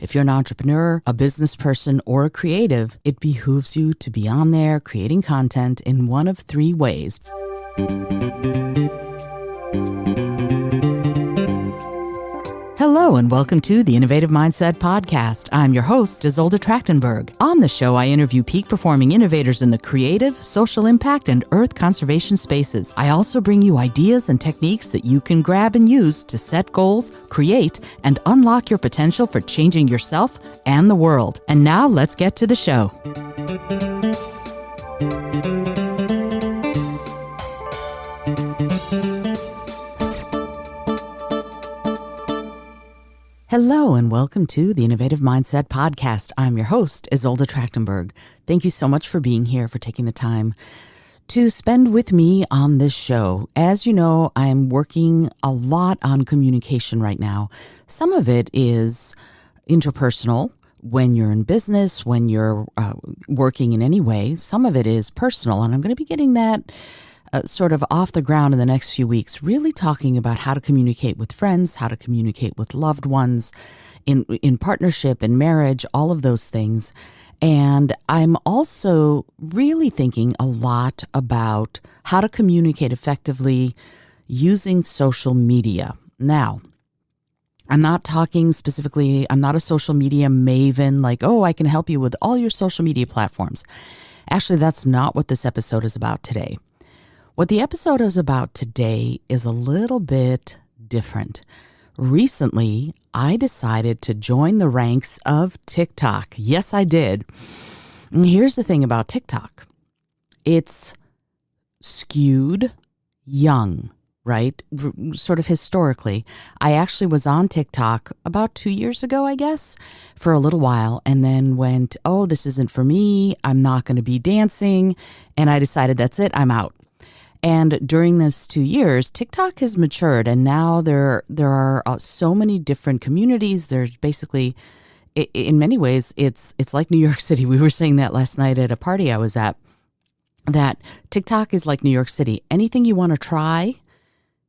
If you're an entrepreneur, a business person, or a creative, it behooves you to be on there creating content in one of three ways. Hello and welcome to the Innovative Mindset Podcast. I'm your host, Isolde Trachtenberg. On the show, I interview peak performing innovators in the creative, social impact, and earth conservation spaces. I also bring you ideas and techniques that you can grab and use to set goals, create, and unlock your potential for changing yourself and the world. And now let's get to the show. Hello and welcome to the Innovative Mindset Podcast. I'm your host, Isolde Trachtenberg. Thank you so much for being here, for taking the time to spend with me on this show. As you know, I'm working a lot on communication right now. Some of it is interpersonal when you're in business, when you're working in any way. Some of it is personal, and I'm going to be getting that sort of off the ground in the next few weeks, really talking about how to communicate with friends, how to communicate with loved ones, in partnership, in marriage, all of those things. And I'm also really thinking a lot about how to communicate effectively using social media. Now, I'm not talking specifically, I'm not a social media maven, like, oh, I can help you with all your social media platforms. Actually, that's not what this episode is about today. What the episode is about today is a little bit different. Recently, I decided to join the ranks of TikTok. Yes, I did. And here's the thing about TikTok. It's skewed young, right? Sort of historically. I actually was on TikTok about 2 years ago, I guess, for a little while, and then went, oh, this isn't for me. I'm not going to be dancing. And I decided that's it. I'm out. And during this 2 years, TikTok has matured, and now there are so many different communities. There's basically, in many ways, it's like New York City. We were saying that last night at a party I was at, that TikTok is like New York City. Anything you want to try,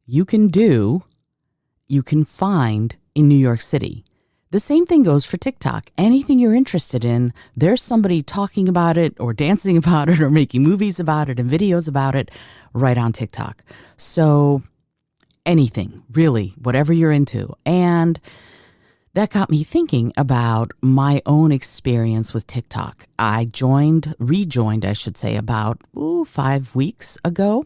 you can do, you can find in New York City. The same thing goes for TikTok. Anything you're interested in, there's somebody talking about it or dancing about it or making movies about it and videos about it right on TikTok. So anything, really, whatever you're into. And that got me thinking about my own experience with TikTok. I rejoined, I should say, about 5 weeks ago.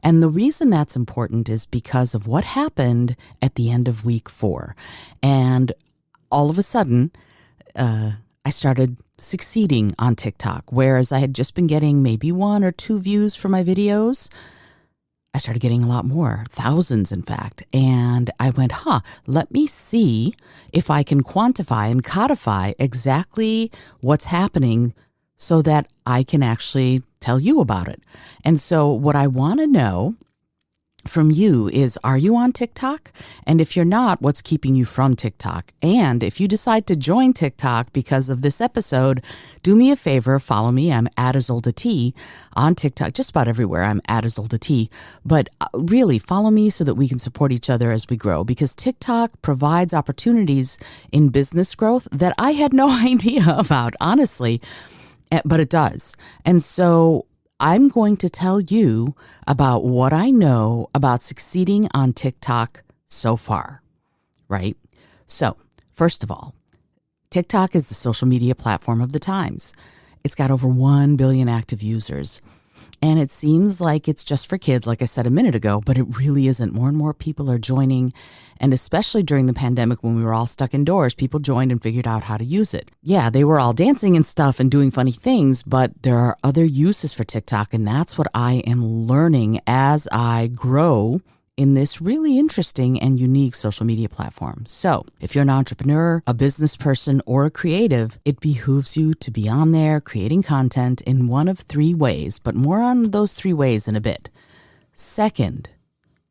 And the reason that's important is because of what happened at the end of week 4. And all of a sudden, I started succeeding on TikTok, whereas I had just been getting maybe 1 or 2 views for my videos. I started getting a lot more, thousands, in fact. And I went, let me see if I can quantify and codify exactly what's happening so that I can actually tell you about it. And so what I want to know from you is, are you on TikTok? And if you're not, what's keeping you from TikTok? And if you decide to join TikTok because of this episode, do me a favor, follow me. I'm at Isolde T on TikTok, just about everywhere. I'm at Isolde T. But really, follow me so that we can support each other as we grow, because TikTok provides opportunities in business growth that I had no idea about, honestly, but it does. And so I'm going to tell you about what I know about succeeding on TikTok so far, right? So, first of all, TikTok is the social media platform of the times. It's got over 1 billion active users. And it seems like it's just for kids, like I said a minute ago, but it really isn't. More and more people are joining. And especially during the pandemic, when we were all stuck indoors, people joined and figured out how to use it. Yeah, they were all dancing and stuff and doing funny things, but there are other uses for TikTok. And that's what I am learning as I grow in this really interesting and unique social media platform. So if you're an entrepreneur, a business person, or a creative, it behooves you to be on there creating content in one of three ways, but more on those 3 ways in a bit. Second,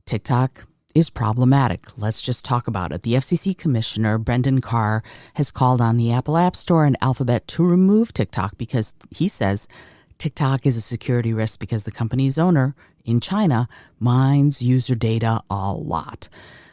TikTok is problematic. Let's just talk about it. The FCC Commissioner, Brendan Carr, has called on the Apple App Store and Alphabet to remove TikTok because he says TikTok is a security risk because the company's owner in China mines user data a lot.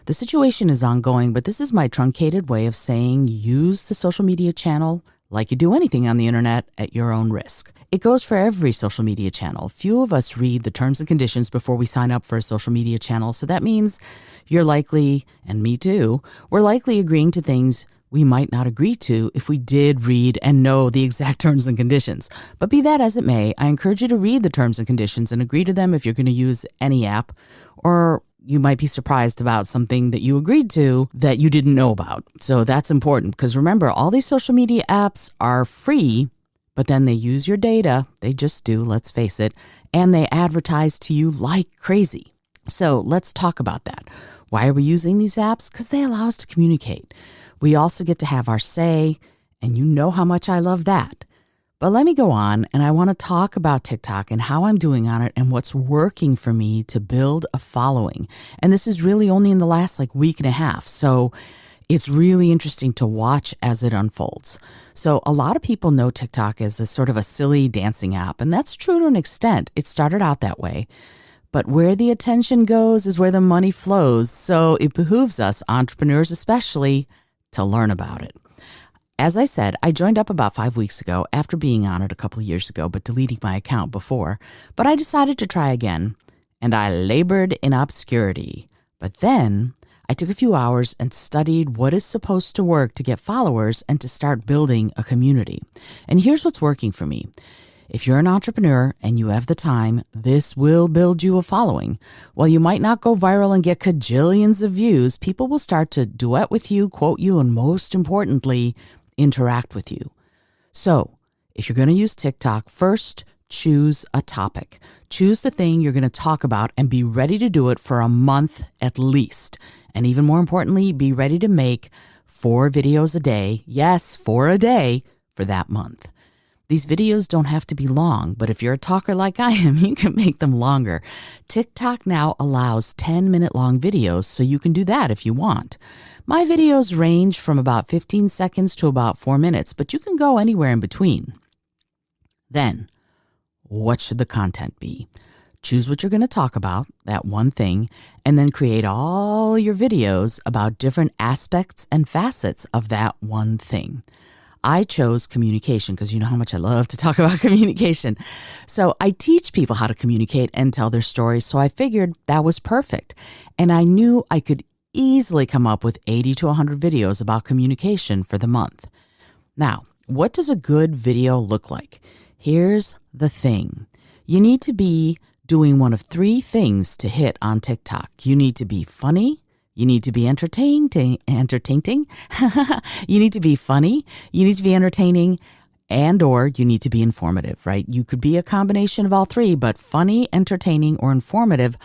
The situation is ongoing, but this is my truncated way of saying use the social media channel like you do anything on the internet at your own risk. It goes for every social media channel. Few of us read the terms and conditions before we sign up for a social media channel, so that means you're likely, and me too, we're likely agreeing to things we might not agree to if we did read and know the exact terms and conditions. But be that as it may, I encourage you to read the terms and conditions and agree to them if you're going to use any app, or you might be surprised about something that you agreed to that you didn't know about. So that's important because remember, all these social media apps are free, but then they use your data. They just do, let's face it, and they advertise to you like crazy. So let's talk about that. Why are we using these apps? Because they allow us to communicate. We also get to have our say, and you know how much I love that. But let me go on, and I want to talk about TikTok and how I'm doing on it and what's working for me to build a following. And this is really only in the last week and a half, so it's really interesting to watch as it unfolds. So a lot of people know TikTok as a sort of a silly dancing app, and that's true to an extent. It started out that way. But where the attention goes is where the money flows, so it behooves us, entrepreneurs especially, to learn about it. As I said, I joined up about 5 weeks ago after being on it a couple of years ago, but deleting my account before. But I decided to try again, and I labored in obscurity. But then I took a few hours and studied what is supposed to work to get followers and to start building a community. And here's what's working for me. If you're an entrepreneur and you have the time, this will build you a following. While you might not go viral and get cajillions of views, people will start to duet with you, quote you, and most importantly, interact with you. So if you're going to use TikTok, first choose a topic. Choose the thing you're going to talk about and be ready to do it for a month at least. And even more importantly, be ready to make 4 videos a day. Yes, 4 a day for that month. These videos don't have to be long, but if you're a talker like I am, you can make them longer. TikTok now allows 10-minute long videos, so you can do that if you want. My videos range from about 15 seconds to about 4 minutes, but you can go anywhere in between. Then, what should the content be? Choose what you're going to talk about, that one thing, and then create all your videos about different aspects and facets of that one thing. I chose communication because you know how much I love to talk about communication. So I teach people how to communicate and tell their stories. So I figured that was perfect. And I knew I could easily come up with 80 to 100 videos about communication for the month. Now, what does a good video look like? Here's the thing. You need to be doing one of 3 things to hit on TikTok. You need to be funny. You need to be entertaining. You need to be funny. You need to be entertaining, and or you need to be informative, right? You could be a combination of all 3, but funny, entertaining, or informative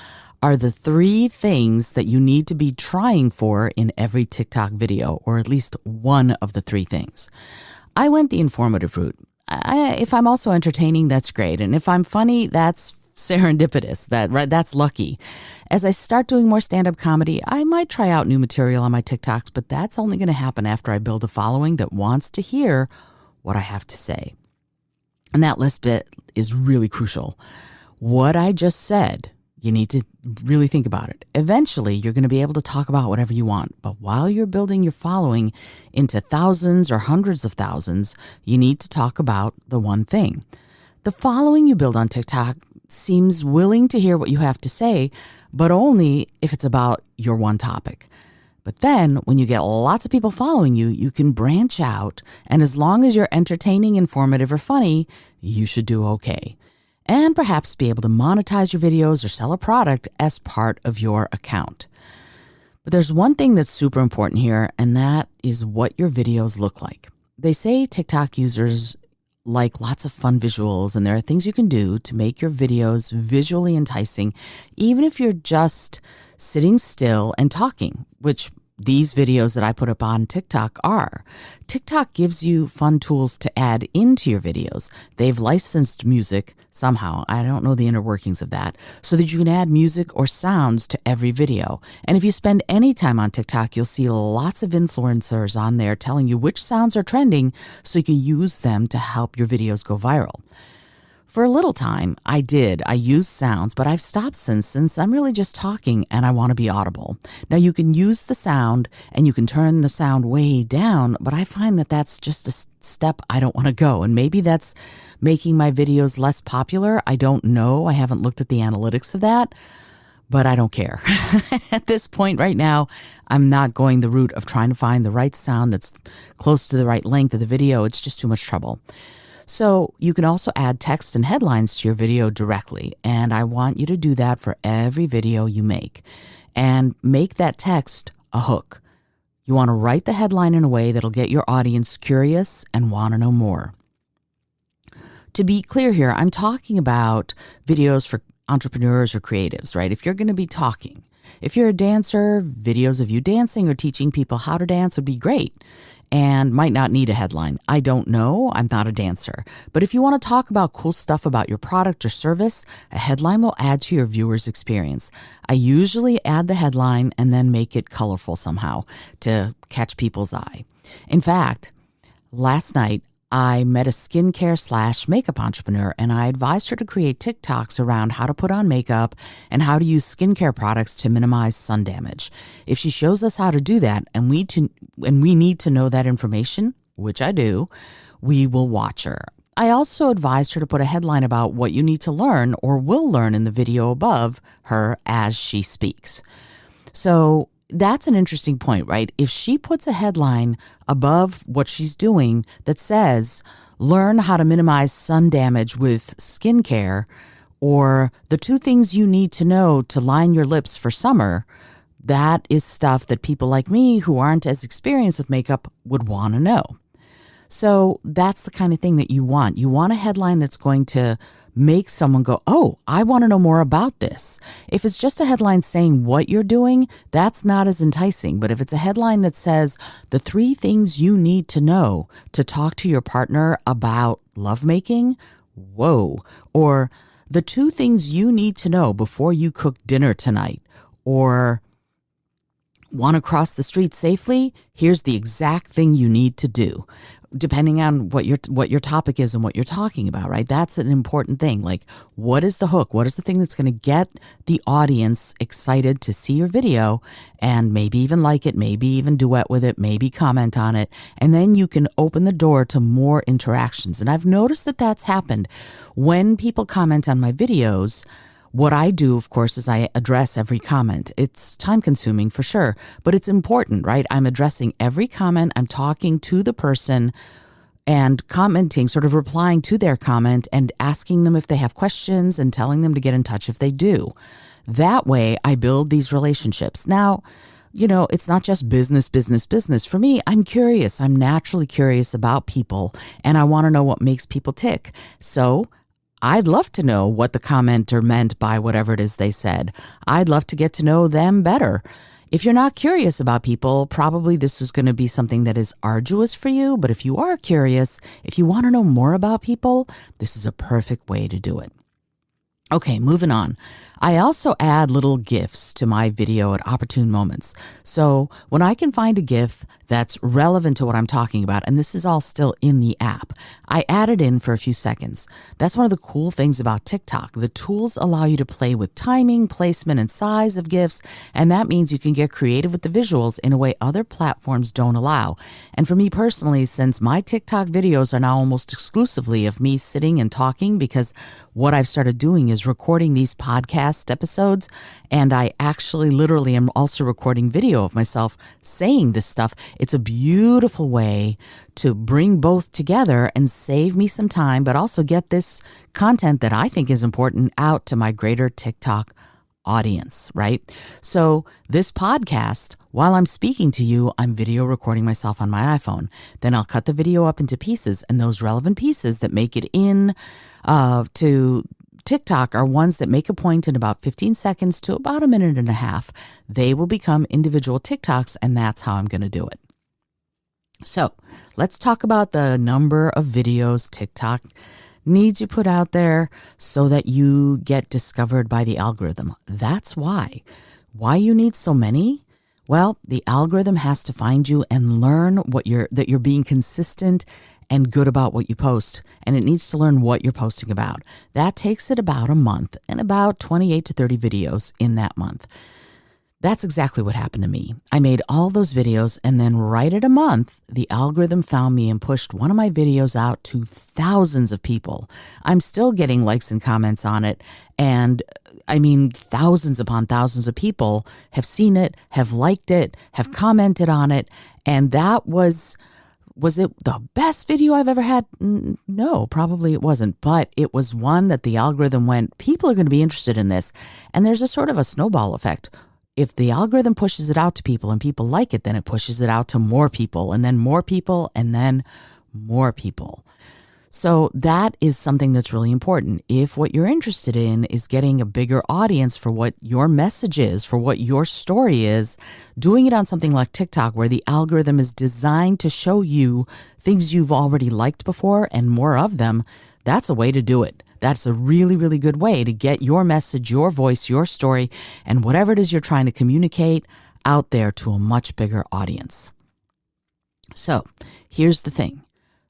are the 3 things that you need to be trying for in every TikTok video, or at least one of the 3 things. I went the informative route. If I'm also entertaining, that's great. And if I'm funny, that's serendipitous. That's lucky. As I start doing more stand-up comedy, I might try out new material on my TikToks, but that's only going to happen after I build a following that wants to hear what I have to say. And that last bit is really crucial. What I just said, you need to really think about it. Eventually, you're going to be able to talk about whatever you want, but while you're building your following into thousands or hundreds of thousands, you need to talk about the one thing. The following you build on TikTok seems willing to hear what you have to say, but only if it's about your one topic. But then when you get lots of people following you, you can branch out, and as long as you're entertaining, informative, or funny, you should do okay. And perhaps be able to monetize your videos or sell a product as part of your account. But there's one thing that's super important here, and that is what your videos look like. They say TikTok users like lots of fun visuals, and there are things you can do to make your videos visually enticing, even if you're just sitting still and talking, which these videos that I put up on TikTok are. TikTok gives you fun tools to add into your videos. They've licensed music somehow. I don't know the inner workings of that, so that you can add music or sounds to every video. And if you spend any time on TikTok, you'll see lots of influencers on there telling you which sounds are trending so you can use them to help your videos go viral. For a little time, I used sounds, but I've stopped since I'm really just talking and I want to be audible. Now you can use the sound and you can turn the sound way down, but I find that that's just a step I don't want to go. And maybe that's making my videos less popular. I don't know. I haven't looked at the analytics of that, but I don't care. At this point right now, I'm not going the route of trying to find the right sound that's close to the right length of the video. It's just too much trouble. So you can also add text and headlines to your video directly, and I want you to do that for every video you make. And make that text a hook. You want to write the headline in a way that'll get your audience curious and want to know more. To be clear here, I'm talking about videos for entrepreneurs or creatives, right? If you're going to be talking, if you're a dancer, videos of you dancing or teaching people how to dance would be great and might not need a headline. I don't know. I'm not a dancer. But if you want to talk about cool stuff about your product or service, a headline will add to your viewer's experience. I usually add the headline and then make it colorful somehow to catch people's eye. In fact, last night, I met a skincare/makeup entrepreneur and I advised her to create TikToks around how to put on makeup and how to use skincare products to minimize sun damage. If she shows us how to do that and we need to know that information, which I do, we will watch her. I also advised her to put a headline about what you need to learn or will learn in the video above her as she speaks. So that's an interesting point, right? If she puts a headline above what she's doing that says, learn how to minimize sun damage with skincare, or the 2 things you need to know to line your lips for summer, that is stuff that people like me who aren't as experienced with makeup would want to know. So that's the kind of thing that you want. You want a headline that's going to make someone go, oh, I want to know more about this. If it's just a headline saying what you're doing, that's not as enticing. But if it's a headline that says the 3 things you need to know to talk to your partner about lovemaking, whoa. Or the 2 things you need to know before you cook dinner tonight, or want to cross the street safely, here's the exact thing you need to do. Depending on what your topic is and what you're talking about, right? That's an important thing. Like, what is the hook? What is the thing that's going to get the audience excited to see your video and maybe even like it, maybe even duet with it, maybe comment on it. And then you can open the door to more interactions. And I've noticed that that's happened when people comment on my videos. What I do, of course, is I address every comment. It's time consuming for sure, but it's important, right? I'm addressing every comment. I'm talking to the person and commenting, sort of replying to their comment and asking them if they have questions and telling them to get in touch if they do. That way I build these relationships. Now, you know, it's not just business. For me, I'm curious. I'm naturally curious about people and I want to know what makes people tick. So I'd love to know what the commenter meant by whatever it is they said. I'd love to get to know them better. If you're not curious about people, probably this is going to be something that is arduous for you. But if you are curious, if you want to know more about people, this is a perfect way to do it. Okay, moving on. I also add little GIFs to my video at opportune moments. So when I can find a GIF that's relevant to what I'm talking about, and this is all still in the app, I add it in for a few seconds. That's one of the cool things about TikTok. The tools allow you to play with timing, placement, and size of GIFs, and that means you can get creative with the visuals in a way other platforms don't allow. And for me personally, since my TikTok videos are now almost exclusively of me sitting and talking, because what I've started doing is recording these podcast episodes, and I actually literally am also recording video of myself saying this stuff. It's a beautiful way to bring both together and save me some time, but also get this content that I think is important out to my greater TikTok audience, right? So this podcast, while I'm speaking to you, I'm video recording myself on my iPhone. Then I'll cut the video up into pieces, and those relevant pieces that make it in to TikTok are ones that make a point in about 15 seconds to about a minute and a half. They will become individual TikToks, and that's how I'm going to do it. So let's talk about the number of videos TikTok needs you put out there so that you get discovered by the algorithm. That's why. Why you need so many? Well, the algorithm has to find you and learn that you're being consistent and good about what you post, and it needs to learn what you're posting about. That takes it about a month and about 28 to 30 videos in that month. That's exactly what happened to me. I made all those videos, and then right at a month, the algorithm found me and pushed one of my videos out to thousands of people. I'm still getting likes and comments on it, and I mean, thousands upon thousands of people have seen it, have liked it, have commented on it, and that was it the best video I've ever had? No, probably it wasn't, but it was one that the algorithm went, people are going to be interested in this, and there's a sort of a snowball effect. If the algorithm pushes it out to people and people like it, then it pushes it out to more people and then more people and then more people. So that is something that's really important. If what you're interested in is getting a bigger audience for what your message is, for what your story is, doing it on something like TikTok where the algorithm is designed to show you things you've already liked before and more of them, that's a way to do it. That's a really, really good way to get your message, your voice, your story, and whatever it is you're trying to communicate out there to a much bigger audience. So here's the thing.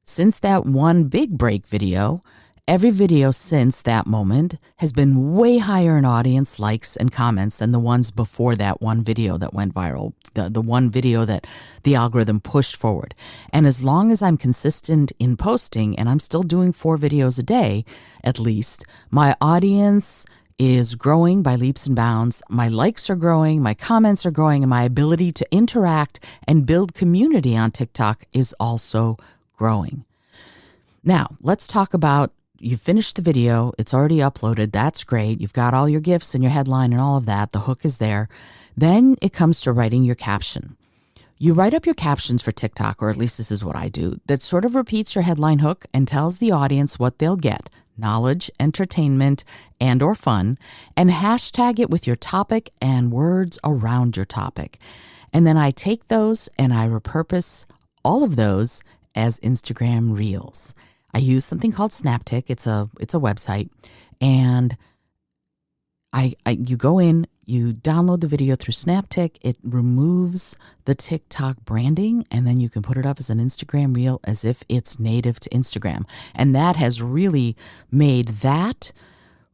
Since that one big break video, every video since that moment has been way higher in audience, likes, and comments than the ones before that one video that went viral, the one video that the algorithm pushed forward. And as long as I'm consistent in posting, and I'm still doing 4 videos a day, at least, my audience is growing by leaps and bounds. My likes are growing, my comments are growing, and my ability to interact and build community on TikTok is also growing. Now, let's talk about, you finished the video, it's already uploaded, that's great, you've got all your GIFs and your headline and all of that, the hook is there. Then it comes to writing your caption. You write up your captions for TikTok, or at least this is what I do, that sort of repeats your headline hook and tells the audience what they'll get, knowledge, entertainment, and or fun, and hashtag it with your topic and words around your topic. And then I take those and I repurpose all of those as Instagram Reels. I use something called Snaptic. It's a website, and you go in, you download the video through Snaptic. It removes the TikTok branding, and then you can put it up as an Instagram Reel as if it's native to Instagram. And that has really made that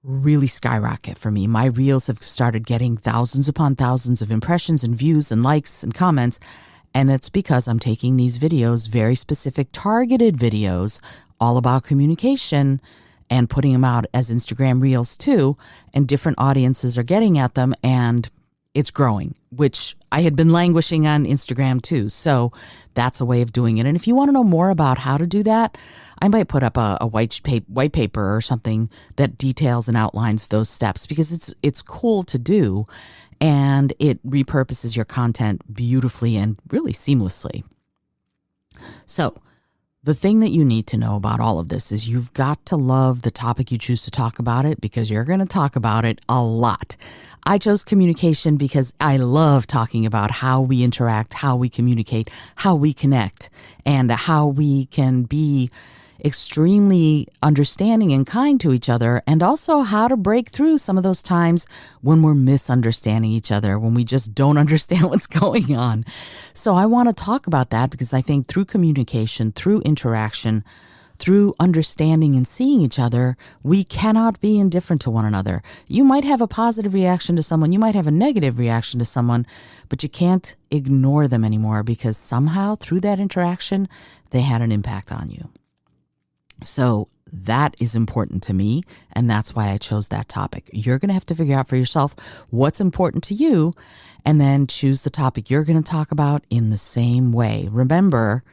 really skyrocket for me. My Reels have started getting thousands upon thousands of impressions and views and likes and comments. And it's because I'm taking these videos, very specific targeted videos, all about communication, and putting them out as Instagram Reels too, and different audiences are getting at them, and it's growing, which I had been languishing on Instagram too. So that's a way of doing it. And if you want to know more about how to do that, I might put up a white paper or something that details and outlines those steps, because it's cool to do, and it repurposes your content beautifully and really seamlessly. So the thing that you need to know about all of this is you've got to love the topic you choose to talk about it, because you're going to talk about it a lot. I chose communication because I love talking about how we interact, how we communicate, how we connect, and how we can be extremely understanding and kind to each other, and also how to break through some of those times when we're misunderstanding each other, when we just don't understand what's going on. So I want to talk about that, because I think through communication, through interaction, through understanding and seeing each other, we cannot be indifferent to one another. You might have a positive reaction to someone, you might have a negative reaction to someone, but you can't ignore them anymore, because somehow through that interaction, they had an impact on you. So that is important to me, and that's why I chose that topic. You're going to have to figure out for yourself what's important to you, and then choose the topic you're going to talk about in the same way. Remember,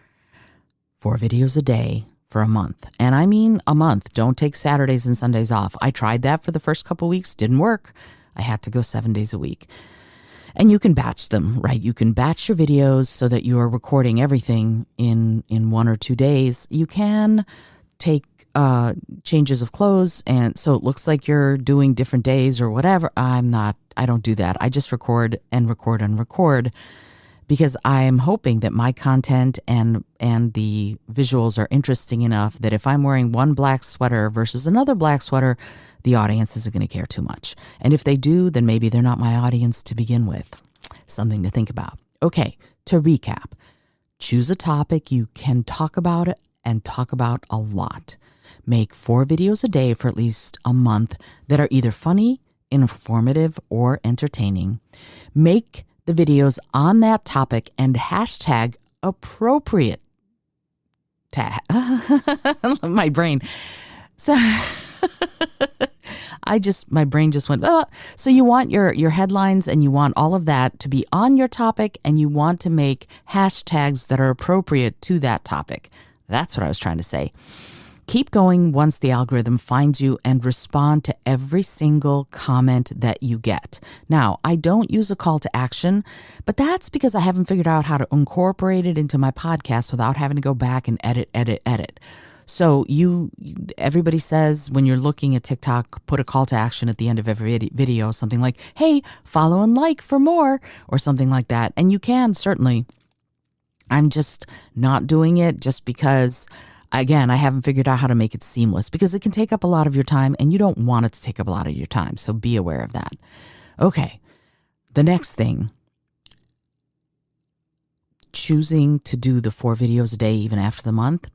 4 videos a day for a month. And I mean a month. Don't take Saturdays and Sundays off. I tried that for the first couple weeks. Didn't work. I had to go 7 days a week. And you can batch them, right? You can batch your videos so that you are recording everything in 1 or 2 days. You can take changes of clothes, and so it looks like you're doing different days or whatever. I don't do that. I just record and record and record, because I'm hoping that my content and the visuals are interesting enough that if I'm wearing one black sweater versus another black sweater, the audience isn't going to care too much. And if they do, then maybe they're not my audience to begin with. Something to think about. Okay, to recap, choose a topic you can talk about and talk about a lot. Make 4 videos a day for at least a month that are either funny, informative, or entertaining. Make the videos on that topic and hashtag appropriate my brain. So my brain just went, So you want your headlines and you want all of that to be on your topic, and you want to make hashtags that are appropriate to that topic. That's what I was trying to say. Keep going once the algorithm finds you, and respond to every single comment that you get. Now, I don't use a call to action, but that's because I haven't figured out how to incorporate it into my podcast without having to go back and edit. So everybody says when you're looking at TikTok, put a call to action at the end of every video, something like, hey, follow and like for more, or something like that. And you can, certainly. I'm just not doing it just because, again, I haven't figured out how to make it seamless, because it can take up a lot of your time and you don't want it to take up a lot of your time. So be aware of that. Okay. The next thing, choosing to do the 4 videos a day, even after the month.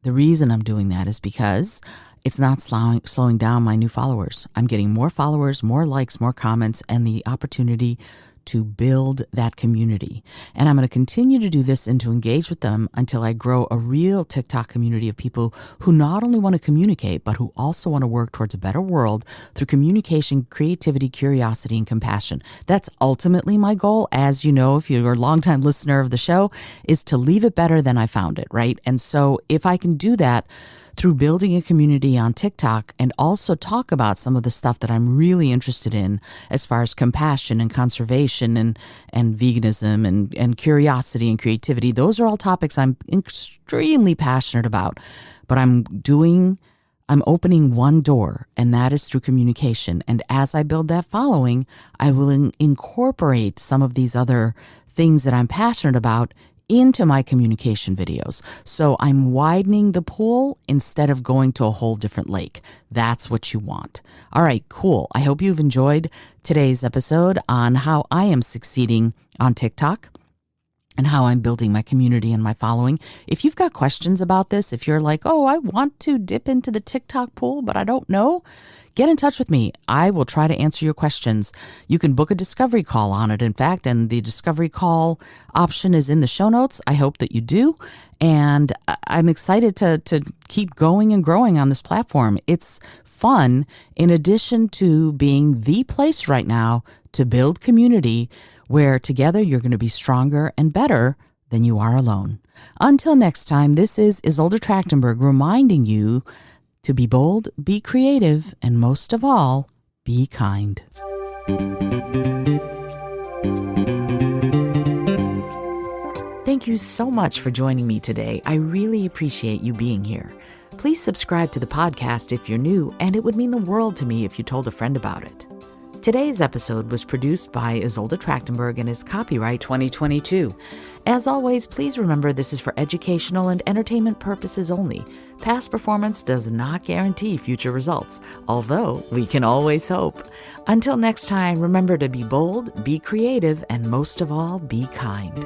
The reason I'm doing that is because it's not slowing down my new followers. I'm getting more followers, more likes, more comments, and the opportunity to build that community. And I'm going to continue to do this and to engage with them until I grow a real TikTok community of people who not only want to communicate, but who also want to work towards a better world through communication, creativity, curiosity, and compassion. That's ultimately my goal. As you know, if you're a longtime listener of the show, is to leave it better than I found it, right? And so if I can do that through building a community on TikTok, and also talk about some of the stuff that I'm really interested in as far as compassion and conservation and veganism and curiosity and creativity. Those are all topics I'm extremely passionate about, but I'm opening one door, and that is through communication. And as I build that following, I will incorporate some of these other things that I'm passionate about into my communication videos. So I'm widening the pool instead of going to a whole different lake. That's what you want. All right, cool. I hope you've enjoyed today's episode on how I am succeeding on TikTok and how I'm building my community and my following. If you've got questions about this, if you're like, oh, I want to dip into the TikTok pool, but I don't know, get in touch with me. I will try to answer your questions. You can book a discovery call on it, in fact, and the discovery call option is in the show notes. I hope that you do. And I'm excited to keep going and growing on this platform. It's fun, in addition to being the place right now to build community where together you're going to be stronger and better than you are alone. Until next time, this is Isolde Trachtenberg reminding you to be bold, be creative, and most of all, be kind. Thank you so much for joining me today. I really appreciate you being here. Please subscribe to the podcast if you're new, and it would mean the world to me if you told a friend about it. Today's episode was produced by Isolde Trachtenberg and is copyright 2022. As always, please remember this is for educational and entertainment purposes only. Past performance does not guarantee future results, although we can always hope. Until next time, remember to be bold, be creative, and most of all, be kind.